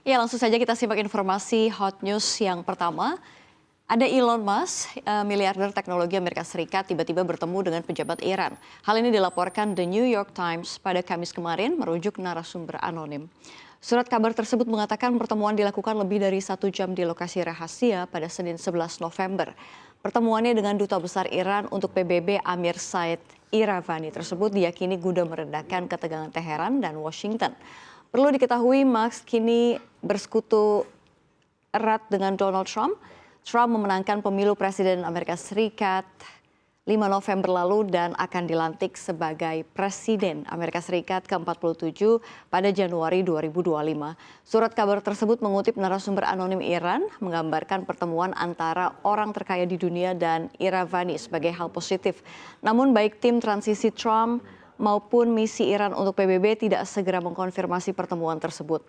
Ya, langsung saja kita simak informasi hot news yang pertama. Ada Elon Musk, miliarder teknologi Amerika Serikat, tiba-tiba bertemu dengan pejabat Iran. Hal ini dilaporkan The New York Times pada Kamis kemarin, merujuk narasumber anonim. Surat kabar tersebut mengatakan pertemuan dilakukan lebih dari 1 jam di lokasi rahasia pada Senin 11 November. Pertemuannya dengan Duta Besar Iran untuk PBB Amir Said Iravani tersebut diyakini guna meredakan ketegangan Teheran dan Washington. Perlu diketahui, Musk kini bersekutu erat dengan Donald Trump. Trump memenangkan pemilu Presiden Amerika Serikat 5 November lalu dan akan dilantik sebagai Presiden Amerika Serikat ke-47 pada Januari 2025. Surat kabar tersebut mengutip narasumber anonim Iran, menggambarkan pertemuan antara orang terkaya di dunia dan Iravani sebagai hal positif. Namun baik tim transisi Trump maupun misi Iran untuk PBB tidak segera mengkonfirmasi pertemuan tersebut.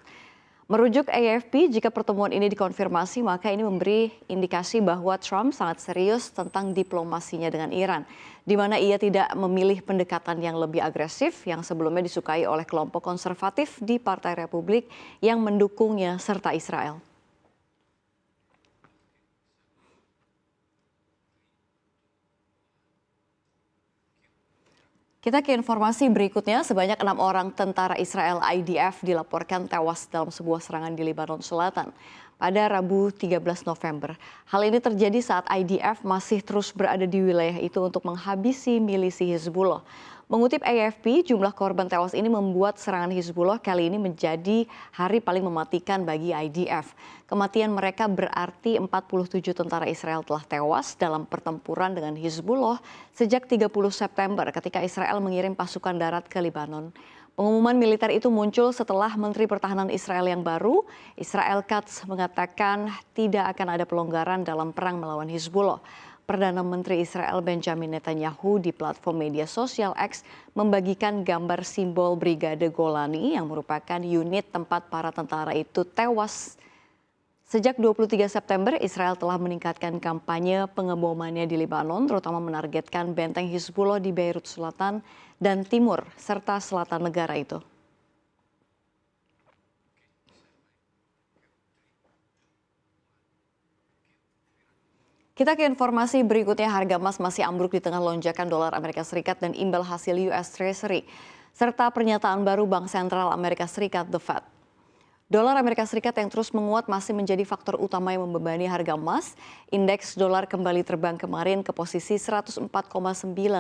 Merujuk AFP, jika pertemuan ini dikonfirmasi, maka ini memberi indikasi bahwa Trump sangat serius tentang diplomasinya dengan Iran, di mana ia tidak memilih pendekatan yang lebih agresif yang sebelumnya disukai oleh kelompok konservatif di Partai Republik yang mendukungnya serta Israel. Kita ke informasi berikutnya, sebanyak 6 orang tentara Israel IDF dilaporkan tewas dalam sebuah serangan di Lebanon Selatan pada Rabu 13 November. Hal ini terjadi saat IDF masih terus berada di wilayah itu untuk menghabisi milisi Hizbullah. Mengutip AFP, jumlah korban tewas ini membuat serangan Hizbullah kali ini menjadi hari paling mematikan bagi IDF. Kematian mereka berarti 47 tentara Israel telah tewas dalam pertempuran dengan Hizbullah sejak 30 September ketika Israel mengirim pasukan darat ke Lebanon. Pengumuman militer itu muncul setelah Menteri Pertahanan Israel yang baru, Israel Katz, mengatakan tidak akan ada pelonggaran dalam perang melawan Hizbullah. Perdana Menteri Israel Benjamin Netanyahu di platform media sosial X membagikan gambar simbol Brigade Golani yang merupakan unit tempat para tentara itu tewas. Sejak 23 September, Israel telah meningkatkan kampanye pengebomannya di Lebanon, terutama menargetkan benteng Hizbullah di Beirut Selatan dan Timur, serta selatan negara itu. Kita ke informasi berikutnya, harga emas masih ambruk di tengah lonjakan dolar Amerika Serikat dan imbal hasil US Treasury, serta pernyataan baru Bank Sentral Amerika Serikat, The Fed. Dolar Amerika Serikat yang terus menguat masih menjadi faktor utama yang membebani harga emas. Indeks dolar kembali terbang kemarin ke posisi 104,9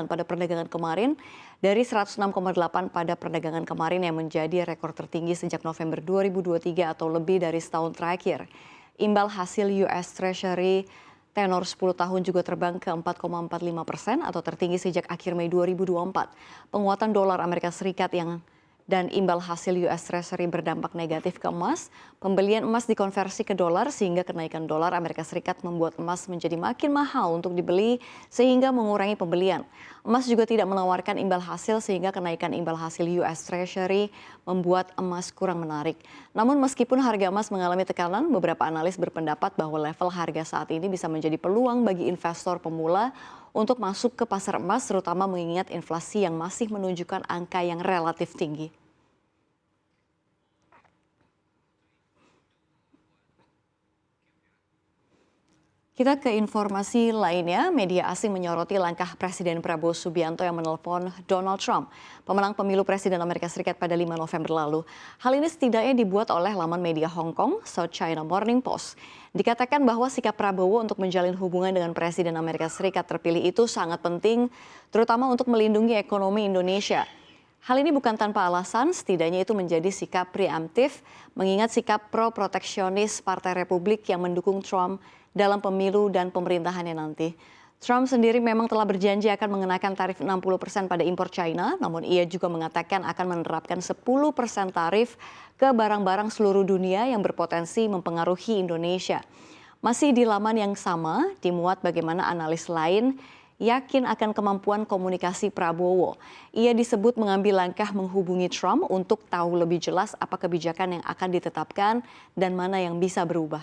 pada perdagangan kemarin dari 106,8 pada perdagangan kemarin yang menjadi rekor tertinggi sejak November 2023 atau lebih dari setahun terakhir. Imbal hasil US Treasury tenor 10 tahun juga terbang ke 4,45% atau tertinggi sejak akhir Mei 2024. Penguatan dolar Amerika Serikat dan imbal hasil US Treasury berdampak negatif ke emas. Pembelian emas dikonversi ke dolar sehingga kenaikan dolar Amerika Serikat membuat emas menjadi makin mahal untuk dibeli sehingga mengurangi pembelian. Emas juga tidak menawarkan imbal hasil sehingga kenaikan imbal hasil US Treasury membuat emas kurang menarik. Namun meskipun harga emas mengalami tekanan, beberapa analis berpendapat bahwa level harga saat ini bisa menjadi peluang bagi investor pemula untuk masuk ke pasar emas, terutama mengingat inflasi yang masih menunjukkan angka yang relatif tinggi. Kita ke informasi lainnya, media asing menyoroti langkah Presiden Prabowo Subianto yang menelpon Donald Trump, pemenang pemilu Presiden Amerika Serikat pada 5 November lalu. Hal ini setidaknya dibuat oleh laman media Hong Kong, South China Morning Post. Dikatakan bahwa sikap Prabowo untuk menjalin hubungan dengan Presiden Amerika Serikat terpilih itu sangat penting, terutama untuk melindungi ekonomi Indonesia. Hal ini bukan tanpa alasan, setidaknya itu menjadi sikap preemptif, mengingat sikap pro-proteksionis Partai Republik yang mendukung Trump dalam pemilu dan pemerintahannya nanti. Trump sendiri memang telah berjanji akan mengenakan tarif 60% pada impor China, namun ia juga mengatakan akan menerapkan 10% tarif ke barang-barang seluruh dunia yang berpotensi mempengaruhi Indonesia. Masih di laman yang sama, dimuat bagaimana analis lain yakin akan kemampuan komunikasi Prabowo. Ia disebut mengambil langkah menghubungi Trump untuk tahu lebih jelas apa kebijakan yang akan ditetapkan dan mana yang bisa berubah.